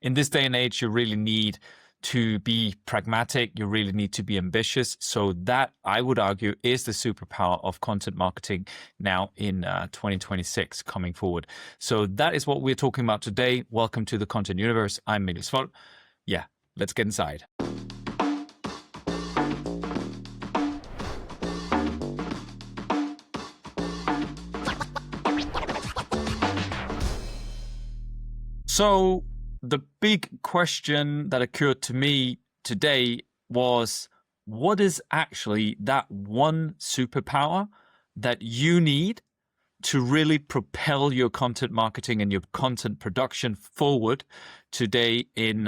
in this day and age, you really need to be pragmatic. You really need to be ambitious. So that, I would argue, is the superpower of content marketing now in 2026 coming forward. So that is what we're talking about today. Welcome to the Content Universe. I'm Mikkel Svold. Yeah, let's get inside. So the big question that occurred to me today was, what is actually that one superpower that you need to really propel your content marketing and your content production forward today in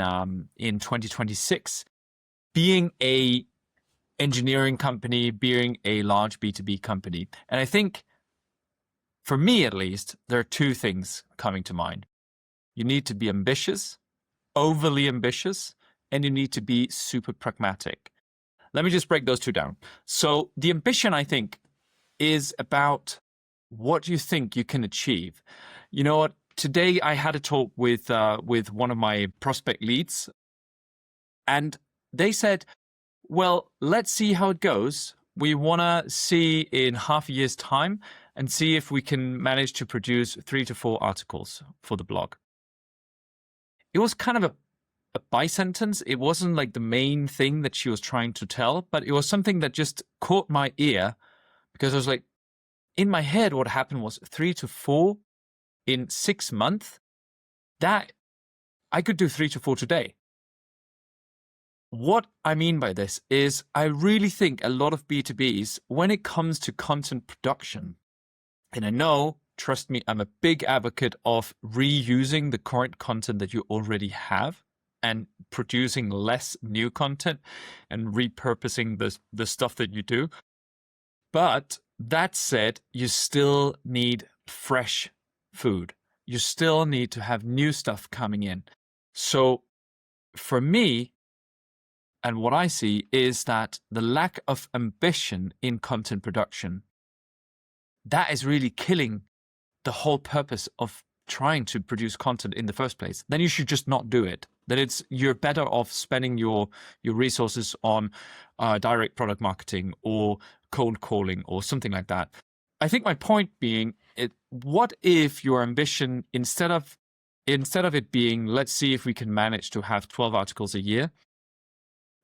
2026, being a engineering company, being a large B2B company? And I think, for me at least, there are two things coming to mind. You need to be ambitious, overly ambitious, and you need to be super pragmatic. Let me just break those two down. So the ambition, I think, is about what you think you can achieve. You know what? Today I had a talk with one of my prospect leads, and they said, well, let's see how it goes. We want to see in half a year's time and see if we can manage to produce 3 to 4 articles for the blog. It was kind of a by sentence. It wasn't like the main thing that she was trying to tell, but it was something that just caught my ear, because I was like, in my head, what happened was 3 to 4 in 6 months. That I could do 3 to 4 today. What I mean by this is I really think a lot of B2Bs, when it comes to content production, and I know, trust me, I'm a big advocate of reusing the current content that you already have and producing less new content and repurposing the stuff that you do. But that said, you still need fresh food. You still need to have new stuff coming in. So for me, and what I see is that the lack of ambition in content production, that is really killing the whole purpose of trying to produce content in the first place. Then you should just not do it. Then you're better off spending your resources on direct product marketing or cold calling or something like that. I think my point being, what if your ambition, instead of it being, let's see if we can manage to have 12 articles a year,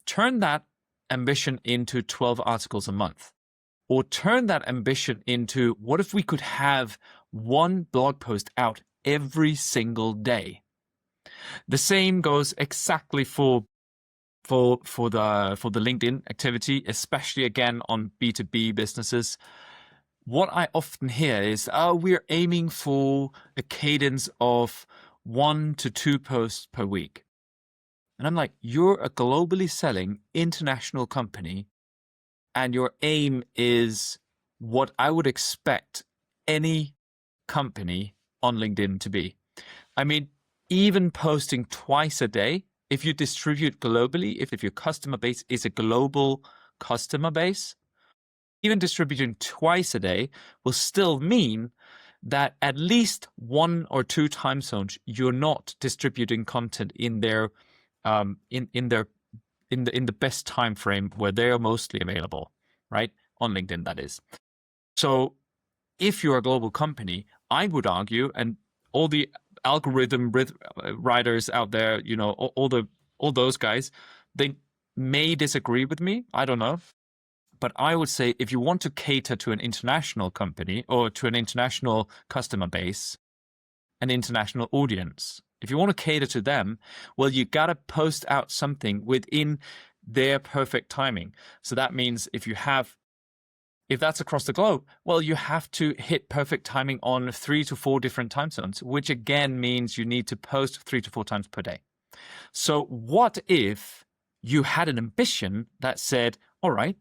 turn that ambition into 12 articles a month. Or turn that ambition into, what if we could have one blog post out every single day? The same goes exactly for the LinkedIn activity, especially again on B2B businesses. What I often hear is, we're aiming for a cadence of 1 to 2 posts per week. And I'm like, you're a globally selling international company, and your aim is what I would expect any company on LinkedIn to be. I mean, even posting twice a day, if you distribute globally, if your customer base is a global customer base, even distributing twice a day will still mean that at least 1 or 2 time zones, you're not distributing content in their in the best time frame where they are mostly available, right? On LinkedIn, that is. So if you're a global company, I would argue, and all the algorithm writers out there, you know, all those guys, they may disagree with me. I don't know. But I would say, if you want to cater to an international company or to an international customer base, an international audience, if you want to cater to them, well, you got to post out something within their perfect timing. So that means if that's across the globe, well, you have to hit perfect timing on 3 to 4 different time zones, which again means you need to post 3 to 4 times per day. So what if you had an ambition that said, all right,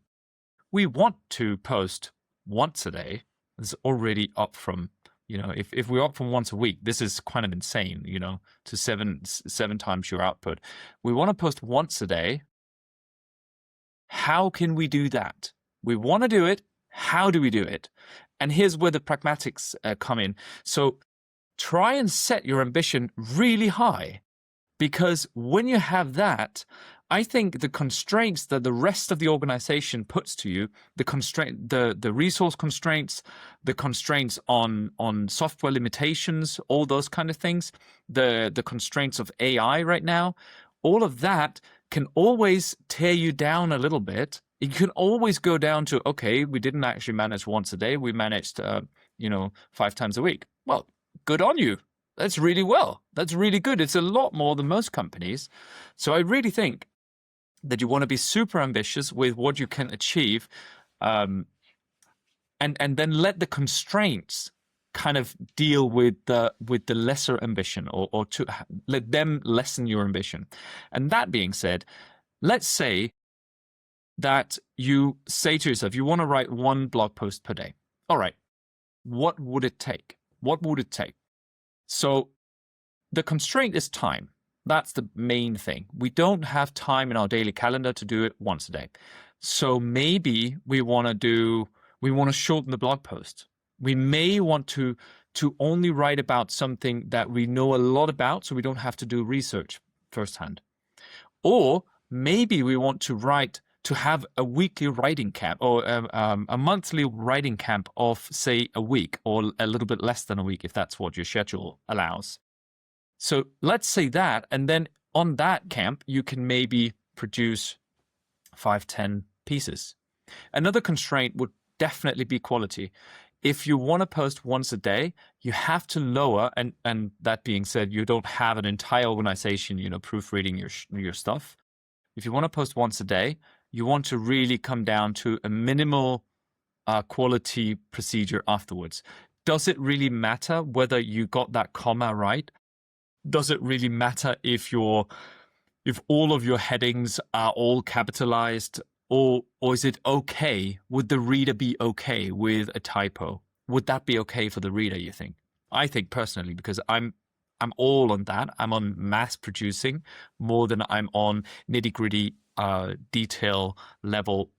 we want to post once a day. It's already up from, you know, if we're up from once a week, this is kind of insane, you know, to seven times your output. We want to post once a day. How can we do that? We want to do it. How do we do it? And here's where the pragmatics come in. So try and set your ambition really high. Because when you have that, I think the constraints that the rest of the organization puts to you, the resource constraints, the constraints on software limitations, all those kind of things, the constraints of AI right now, all of that can always tear you down a little bit. It can always go down to, okay, we didn't actually manage once a day. We managed, 5 times a week. Well, good on you. That's really well. That's really good. It's a lot more than most companies. So I really think that you want to be super ambitious with what you can achieve, and then let the constraints kind of deal with the lesser ambition, or to let them lessen your ambition. And that being said, let's say that you say to yourself, you want to write 1 blog post per day. All right, what would it take? What would it take? So the constraint is time. That's the main thing. We don't have time in our daily calendar to do it once a day. So maybe we want to shorten the blog post. We may want to only write about something that we know a lot about, so we don't have to do research firsthand. Or maybe we want to have a weekly writing camp, or a monthly writing camp of, say, a week, or a little bit less than a week, if that's what your schedule allows. So let's say that, and then on that camp, you can maybe produce 5-10 pieces. Another constraint would definitely be quality. If you want to post once a day, you have to lower, and that being said, you don't have an entire organization, proofreading your stuff. If you want to post once a day, you want to really come down to a minimal quality procedure afterwards. Does it really matter whether you got that comma right? Does it really matter if all of your headings are all capitalized, or is it okay? Would the reader be okay with a typo? Would that be okay for the reader, you think? I think personally, because I'm all on that. I'm on mass producing more than I'm on nitty-gritty detail level,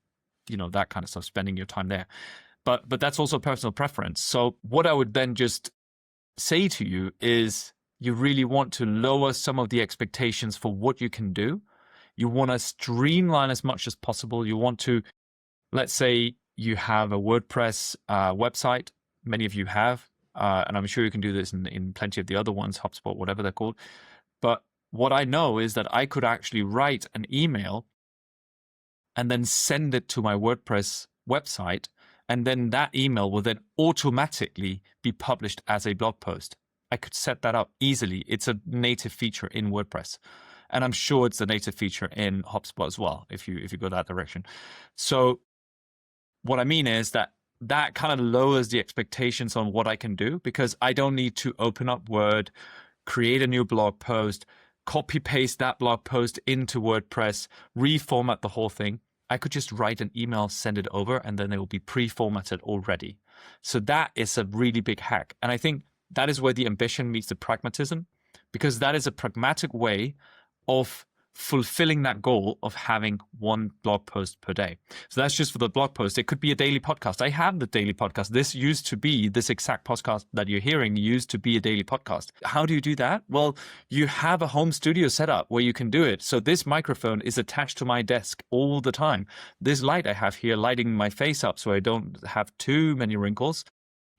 that kind of stuff, spending your time there. But that's also personal preference. So what I would then just say to you is, you really want to lower some of the expectations for what you can do. You want to streamline as much as possible. You want to, let's say you have a WordPress website. Many of you have, and I'm sure you can do this in plenty of the other ones, HubSpot, whatever they're called. But what I know is that I could actually write an email and then send it to my WordPress website, and then that email will then automatically be published as a blog post. I could set that up easily. It's a native feature in WordPress, and I'm sure it's a native feature in HubSpot as well, if you go that direction. So what I mean is that kind of lowers the expectations on what I can do, because I don't need to open up Word, create a new blog post, copy paste that blog post into WordPress, reformat the whole thing. I could just write an email, send it over, and then it will be pre-formatted already. So that is a really big hack. And I think that is where the ambition meets the pragmatism, because that is a pragmatic way of fulfilling that goal of having 1 blog post per day. So that's just for the blog post. It could be a daily podcast. I have the daily podcast. This exact podcast that you're hearing used to be a daily podcast. How do you do that? Well, you have a home studio set up where you can do it. So this microphone is attached to my desk all the time. This light I have here lighting my face up so I don't have too many wrinkles.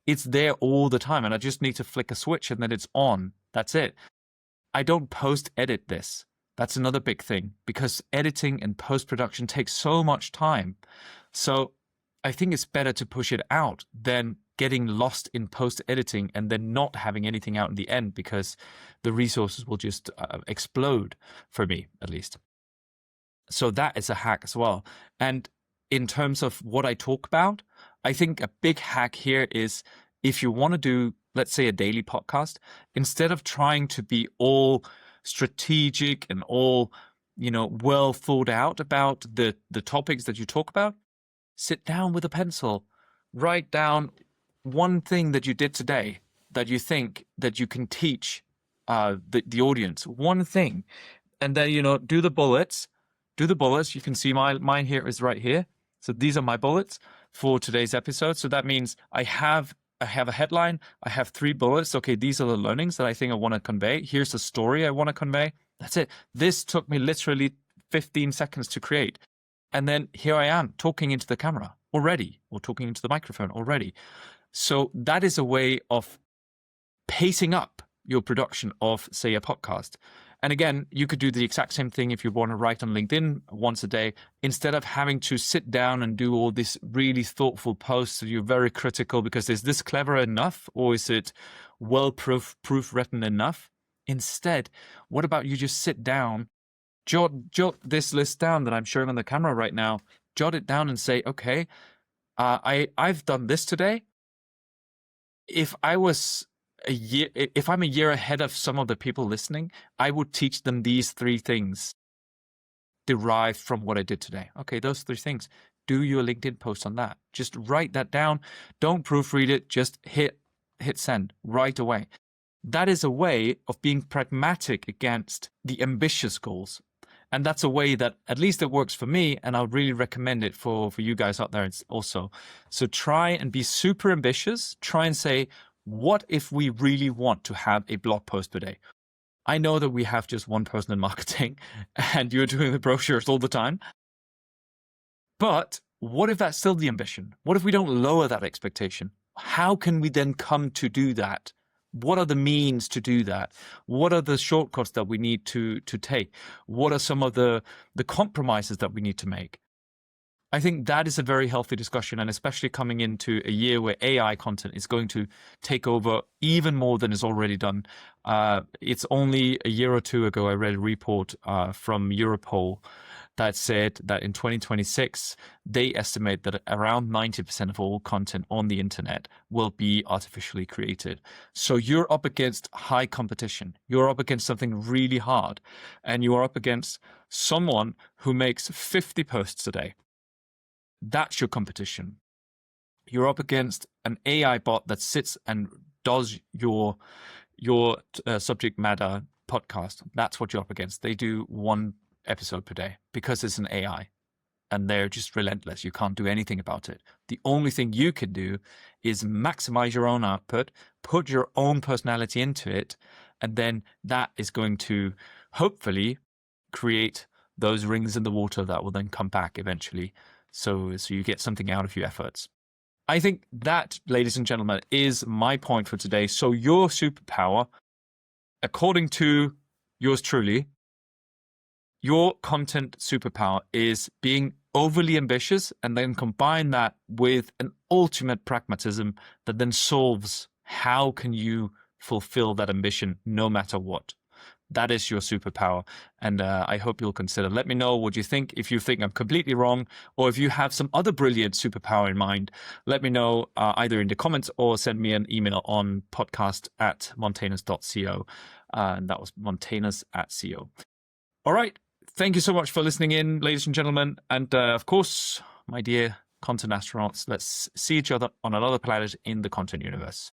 It's there all the time, and I just need to flick a switch and then it's on. That's it. I don't post-edit this. That's another big thing, because editing and post-production takes so much time. So I think it's better to push it out than getting lost in post-editing and then not having anything out in the end, because the resources will just explode, for me at least. So that is a hack as well. And in terms of what I talk about, I think a big hack here is, if you want to do, let's say, a daily podcast, instead of trying to be all strategic and all, well thought out about the topics that you talk about, sit down with a pencil, write down one thing that you did today that you think that you can teach the audience, one thing, and then, do the bullets. You can see mine here is right here. So these are my bullets for today's episode. So that means I have a headline. I have 3 bullets. Okay, these are the learnings that I think I want to convey. Here's the story I want to convey. That's it. This took me literally 15 seconds to create. And then here I am talking into the camera already, or talking into the microphone already. So that is a way of pacing up your production of, say, a podcast. And again, you could do the exact same thing if you want to write on LinkedIn once a day. Instead of having to sit down and do all these really thoughtful posts, you're very critical because is this clever enough, or is it well proofwritten enough? Instead, what about you just sit down, jot this list down that I'm showing on the camera right now, jot it down and say, okay, I've done this today. If I'm a year ahead of some of the people listening, I would teach them these 3 things derived from what I did today. Okay, those 3 things. Do your LinkedIn post on that. Just write that down. Don't proofread it. Just hit send right away. That is a way of being pragmatic against the ambitious goals. And that's a way that at least it works for me, and I'll really recommend it for you guys out there also. So try and be super ambitious. Try and say, what if we really want to have a blog post per day? I know that we have just one person in marketing and you're doing the brochures all the time. But what if that's still the ambition? What if we don't lower that expectation? How can we then come to do that? What are the means to do that? What are the shortcuts that we need to take? What are some of the compromises that we need to make? I think that is a very healthy discussion, and especially coming into a year where AI content is going to take over even more than is already done. It's only a year or 2 ago I read a report from Europol that said that in 2026, they estimate that around 90% of all content on the internet will be artificially created. So you're up against high competition. You're up against something really hard, and you are up against someone who makes 50 posts a day. That's your competition. You're up against an AI bot that sits and does your subject matter podcast. That's what you're up against. They do 1 episode per day because it's an AI and they're just relentless. You can't do anything about it. The only thing you can do is maximize your own output, put your own personality into it, and then that is going to hopefully create those rings in the water that will then come back eventually. So you get something out of your efforts. I think that, ladies and gentlemen, is my point for today. So your superpower, according to yours truly, your content superpower is being overly ambitious and then combine that with an ultimate pragmatism that then solves how can you fulfill that ambition no matter what. That is your superpower, and I hope you'll consider. Let me know what you think. If you think I'm completely wrong, or if you have some other brilliant superpower in mind, let me know either in the comments or send me an email on podcast@montanus.co. And that was montanus@co. All right. Thank you so much for listening in, ladies and gentlemen. And of course, my dear content astronauts, let's see each other on another planet in the content universe.